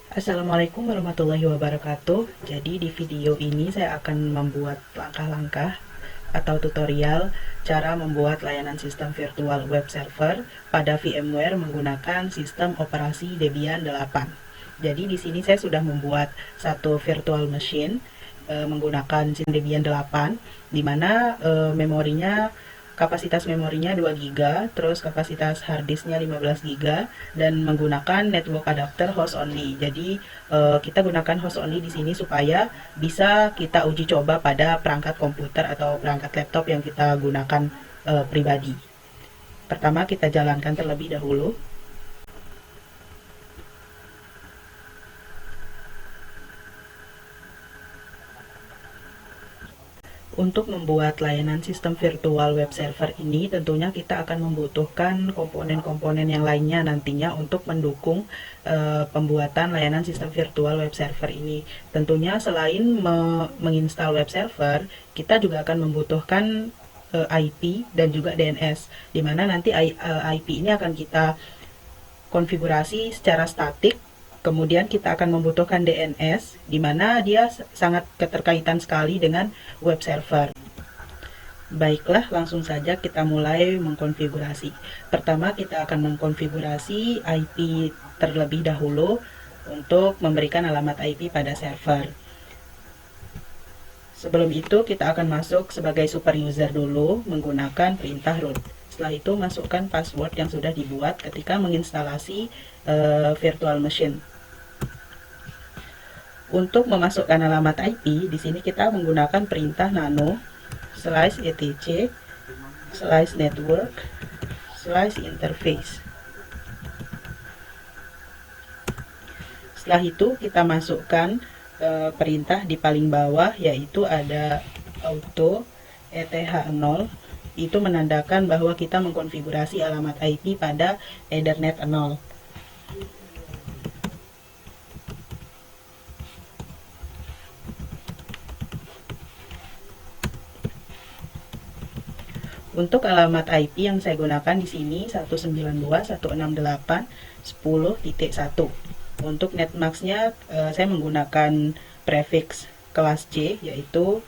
Assalamualaikum warahmatullahi wabarakatuh. Jadi di video ini saya akan membuat langkah-langkah atau tutorial cara membuat layanan sistem virtual web server pada VMware menggunakan sistem operasi Debian 8. Jadi di sini saya sudah membuat satu virtual machine menggunakan sistem Debian 8 di mana kapasitas memorinya 2 GB, terus kapasitas harddisknya 15 GB, dan menggunakan network adapter host only. Jadi kita gunakan host only di sini supaya bisa kita uji coba pada perangkat komputer atau perangkat laptop yang kita gunakan pribadi. Pertama kita jalankan terlebih dahulu. Untuk membuat layanan sistem virtual web server ini, tentunya kita akan membutuhkan komponen-komponen yang lainnya nantinya untuk mendukung pembuatan layanan sistem virtual web server ini. Tentunya selain menginstal web server, kita juga akan membutuhkan IP dan juga DNS, di mana nanti IP ini akan kita konfigurasi secara statik. Kemudian kita akan membutuhkan DNS, di mana dia sangat keterkaitan sekali dengan web server. Baiklah, langsung saja kita mulai mengkonfigurasi. Pertama, kita akan mengkonfigurasi IP terlebih dahulu untuk memberikan alamat IP pada server. Sebelum itu, kita akan masuk sebagai super user dulu menggunakan perintah root. Setelah itu, masukkan password yang sudah dibuat ketika menginstalasi virtual machine. Untuk memasukkan alamat IP, di sini kita menggunakan perintah nano /etc/network/interface. Setelah itu kita masukkan perintah di paling bawah, yaitu ada auto eth0. Itu menandakan bahwa kita mengkonfigurasi alamat IP pada Ethernet 0. Untuk alamat IP yang saya gunakan di sini 192.168.10.1. Untuk netmasknya saya menggunakan prefix kelas C, yaitu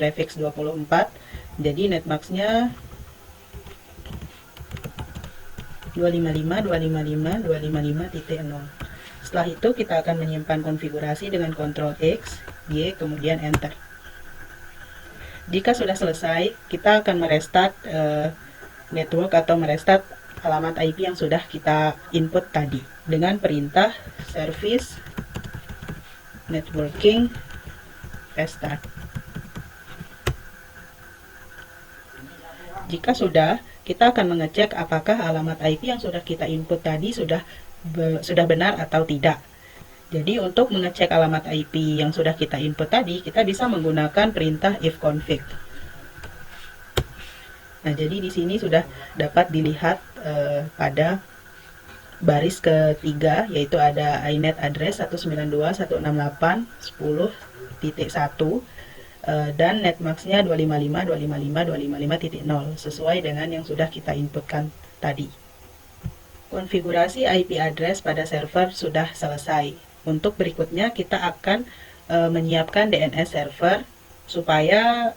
prefix 24. Jadi netmasknya 255.255.255.0. Setelah itu kita akan menyimpan konfigurasi dengan Ctrl X, Y, kemudian Enter. Jika sudah selesai, kita akan merestart network atau merestart alamat IP yang sudah kita input tadi dengan perintah service networking restart. Jika sudah, kita akan mengecek apakah alamat IP yang sudah kita input tadi sudah benar atau tidak. Jadi untuk mengecek alamat IP yang sudah kita input tadi, kita bisa menggunakan perintah ifconfig. Nah, jadi di sini sudah dapat dilihat pada baris ketiga, yaitu ada inet address 192.168.10.1 dan netmasknya 255.255.255.0 sesuai dengan yang sudah kita inputkan tadi. Konfigurasi IP address pada server sudah selesai. Untuk berikutnya kita akan menyiapkan DNS server supaya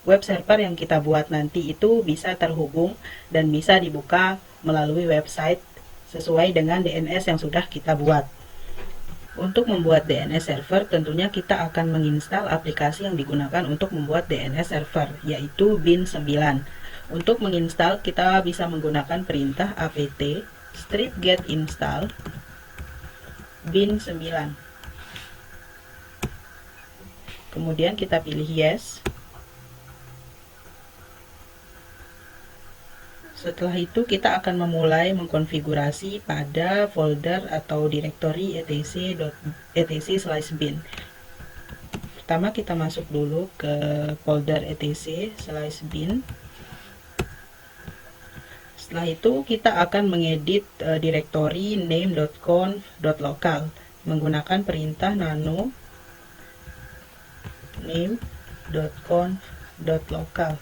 web server yang kita buat nanti itu bisa terhubung dan bisa dibuka melalui website sesuai dengan DNS yang sudah kita buat. Untuk membuat DNS server, tentunya kita akan menginstal aplikasi yang digunakan untuk membuat DNS server, yaitu bin9. Untuk menginstal, kita bisa menggunakan perintah apt strip get install bin9. Kemudian kita pilih yes. Setelah itu kita akan memulai mengkonfigurasi pada folder atau direktori etc/bin. Pertama kita masuk dulu ke folder etc/bin. Setelah itu kita akan mengedit direktori name.conf.local menggunakan perintah nano name.conf.local.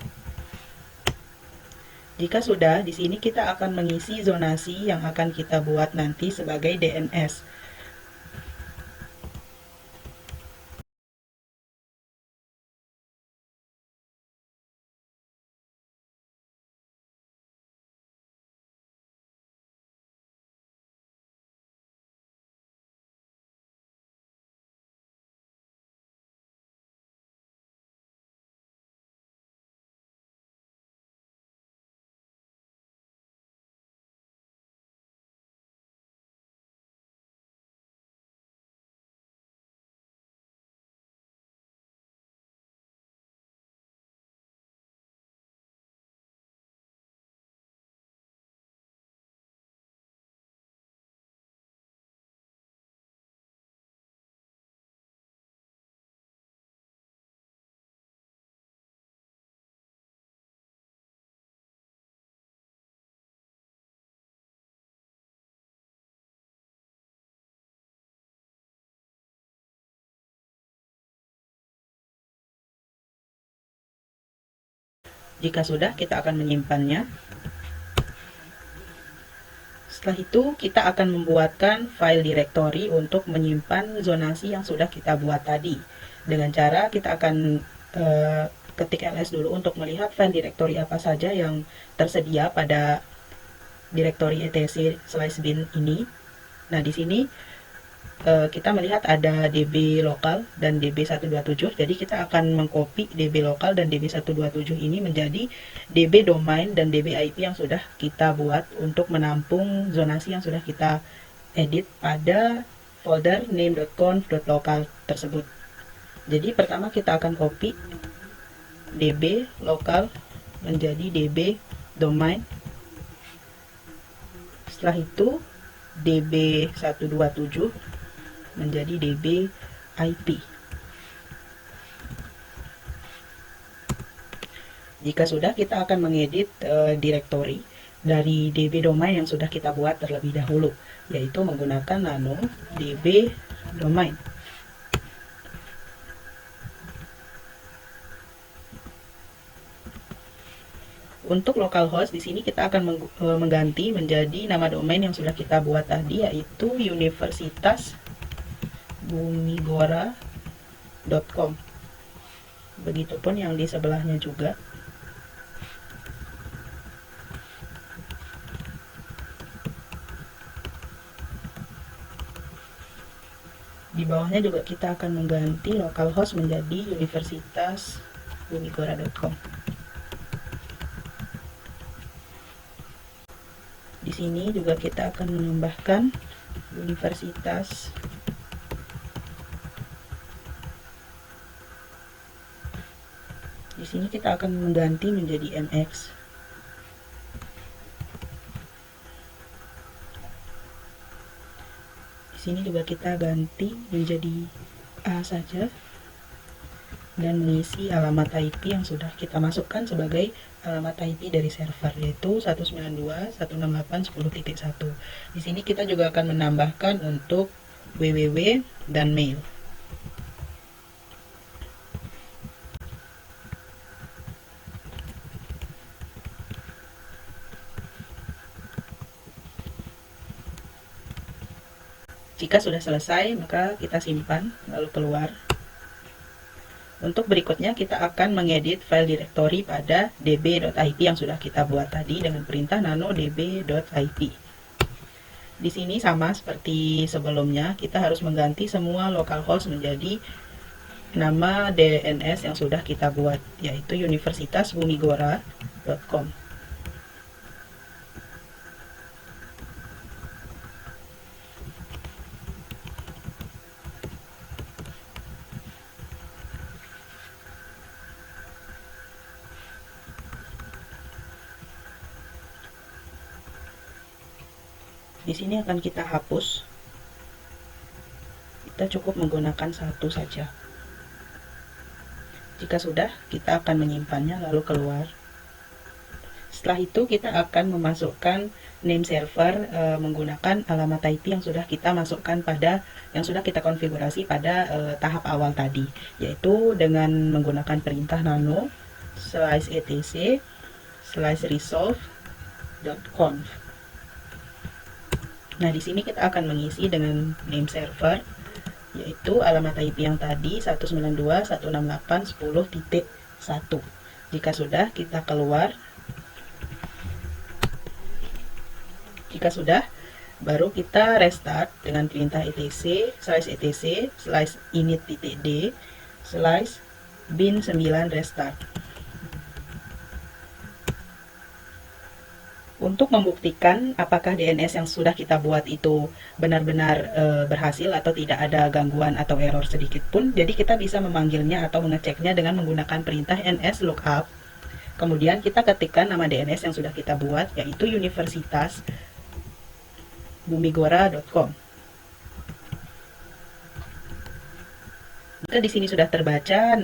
Jika sudah, di sini kita akan mengisi zonasi yang akan kita buat nanti sebagai DNS. Jika sudah, kita akan menyimpannya. Setelah itu, kita akan membuatkan file directory untuk menyimpan zonasi yang sudah kita buat tadi. Dengan cara kita akan ketik ls dulu untuk melihat file directory apa saja yang tersedia pada directory etc/bin ini. Nah, di sini kita melihat ada db lokal dan db127, jadi kita akan mengcopy db lokal dan db127 ini menjadi db domain dan db IP yang sudah kita buat untuk menampung zonasi yang sudah kita edit pada folder name.conf.local tersebut. Jadi pertama kita akan copy db lokal menjadi db domain. Setelah itu db127 menjadi db IP. Jika sudah, kita akan mengedit directory dari db domain yang sudah kita buat terlebih dahulu, yaitu menggunakan nano db domain. Untuk localhost di sini kita akan mengganti menjadi nama domain yang sudah kita buat tadi, yaitu universitasbumigora.com. Begitupun yang di sebelahnya juga. Di bawahnya juga kita akan mengganti localhost menjadi universitasbumigora.com. Di sini juga kita akan menambahkan universitas. Di sini kita akan mengganti menjadi MX. Di sini juga kita ganti menjadi A saja dan mengisi alamat IP yang sudah kita masukkan sebagai alamat IP dari server, yaitu 192.168.10.1. Di sini kita juga akan menambahkan untuk www dan mail. Jika sudah selesai, maka kita simpan lalu keluar. Untuk berikutnya kita akan mengedit file directory pada db.ip yang sudah kita buat tadi dengan perintah nano db.ip. Di sini sama seperti sebelumnya, kita harus mengganti semua localhost menjadi nama DNS yang sudah kita buat, yaitu universitasbumigora.com. Di sini akan kita hapus. Kita cukup menggunakan satu saja. Jika sudah, kita akan menyimpannya lalu keluar. Setelah itu kita akan memasukkan name server menggunakan alamat IP yang sudah kita masukkan yang sudah kita konfigurasi pada tahap awal tadi, yaitu dengan menggunakan perintah nano /etc/resolve.conf. Nah, di sini kita akan mengisi dengan name server, yaitu alamat IP yang tadi 192.168.10.1. Jika sudah, kita keluar. Jika sudah, baru kita restart dengan perintah etc/init.d/bin9 restart. Untuk membuktikan apakah DNS yang sudah kita buat itu benar-benar berhasil atau tidak ada gangguan atau error sedikit pun, jadi kita bisa memanggilnya atau mengeceknya dengan menggunakan perintah nslookup. Kemudian kita ketikkan nama DNS yang sudah kita buat, yaitu universitasbumigora.com. Jika di sini sudah terbaca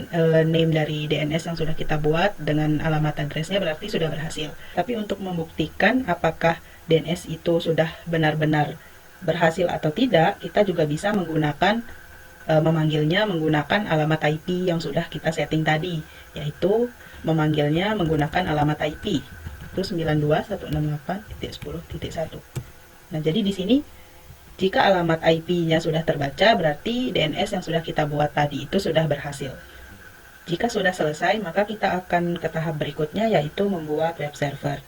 name dari DNS yang sudah kita buat dengan alamat addressnya, berarti sudah berhasil. Tapi untuk membuktikan apakah DNS itu sudah benar-benar berhasil atau tidak, kita juga bisa menggunakan memanggilnya menggunakan alamat IP yang sudah kita setting tadi, yaitu memanggilnya menggunakan alamat IP itu 92.168.10.1. Nah, jadi di sini jika alamat IP-nya sudah terbaca, berarti DNS yang sudah kita buat tadi itu sudah berhasil. Jika sudah selesai, maka kita akan ke tahap berikutnya, yaitu membuat web server.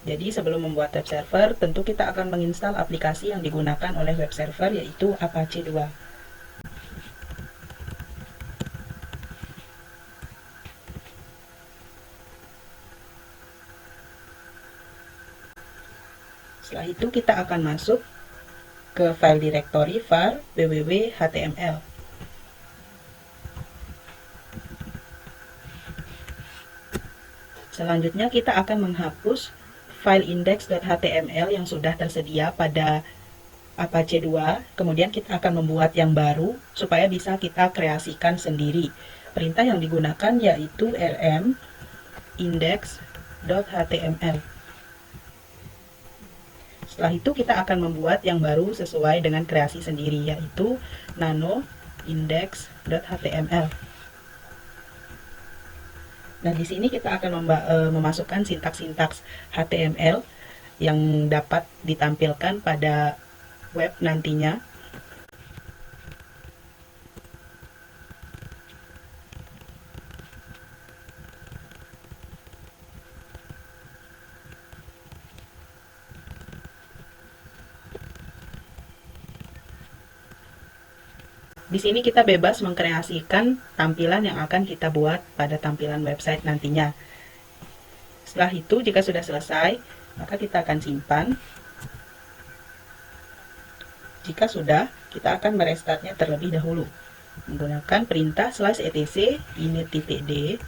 Jadi sebelum membuat web server, tentu kita akan menginstal aplikasi yang digunakan oleh web server, yaitu Apache 2. Setelah itu kita akan masuk ke file directory var www.html. Selanjutnya kita akan menghapus file index.html yang sudah tersedia pada Apache 2. Kemudian kita akan membuat yang baru supaya bisa kita kreasikan sendiri. Perintah yang digunakan yaitu rm index.html. Setelah itu kita akan membuat yang baru sesuai dengan kreasi sendiri, yaitu nano index.html. Nah, di sini kita akan memasukkan sintaks-sintaks HTML yang dapat ditampilkan pada web nantinya. Di sini kita bebas mengkreasikan tampilan yang akan kita buat pada tampilan website nantinya. Setelah itu, jika sudah selesai, maka kita akan simpan. Jika sudah, kita akan merestartnya terlebih dahulu menggunakan perintah /etc init.d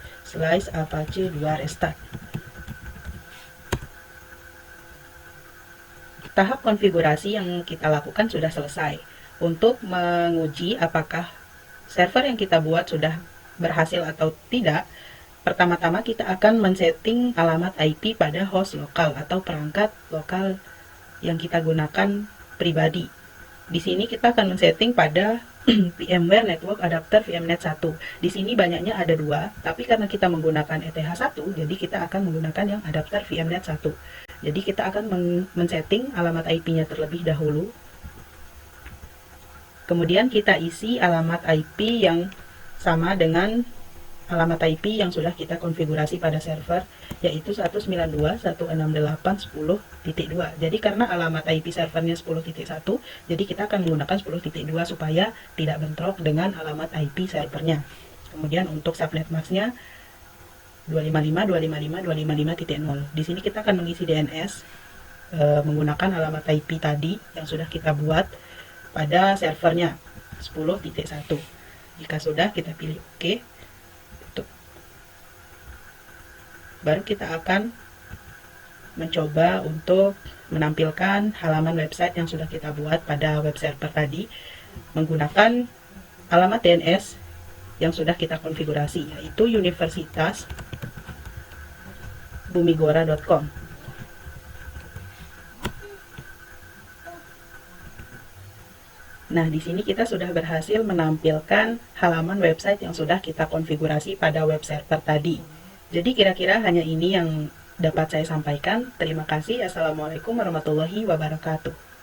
/apache 2 restart. Tahap konfigurasi yang kita lakukan sudah selesai. Untuk menguji apakah server yang kita buat sudah berhasil atau tidak, pertama-tama kita akan men-setting alamat IP pada host lokal atau perangkat lokal yang kita gunakan pribadi. Di sini kita akan men-setting pada VMware Network Adapter VMnet 1. Di sini banyaknya ada 2, tapi karena kita menggunakan ETH1, jadi kita akan menggunakan yang adapter VMnet 1. Jadi kita akan men-setting alamat IP-nya terlebih dahulu. Kemudian kita isi alamat IP yang sama dengan alamat IP yang sudah kita konfigurasi pada server, yaitu 192.168.10.2. Jadi karena alamat IP servernya 10.1, jadi kita akan menggunakan 10.2 supaya tidak bentrok dengan alamat IP servernya. Kemudian untuk subnet masknya 255.255.255.0. Di sini kita akan mengisi DNS menggunakan alamat IP tadi yang sudah kita buat pada servernya 10.1. Jika sudah, kita pilih OK. Baru kita akan mencoba untuk menampilkan halaman website yang sudah kita buat pada web server tadi menggunakan alamat DNS yang sudah kita konfigurasi, yaitu universitasbumigora.com. Nah, di sini kita sudah berhasil menampilkan halaman website yang sudah kita konfigurasi pada web server tadi. Jadi kira-kira hanya ini yang dapat saya sampaikan. Terima kasih. Assalamualaikum warahmatullahi wabarakatuh.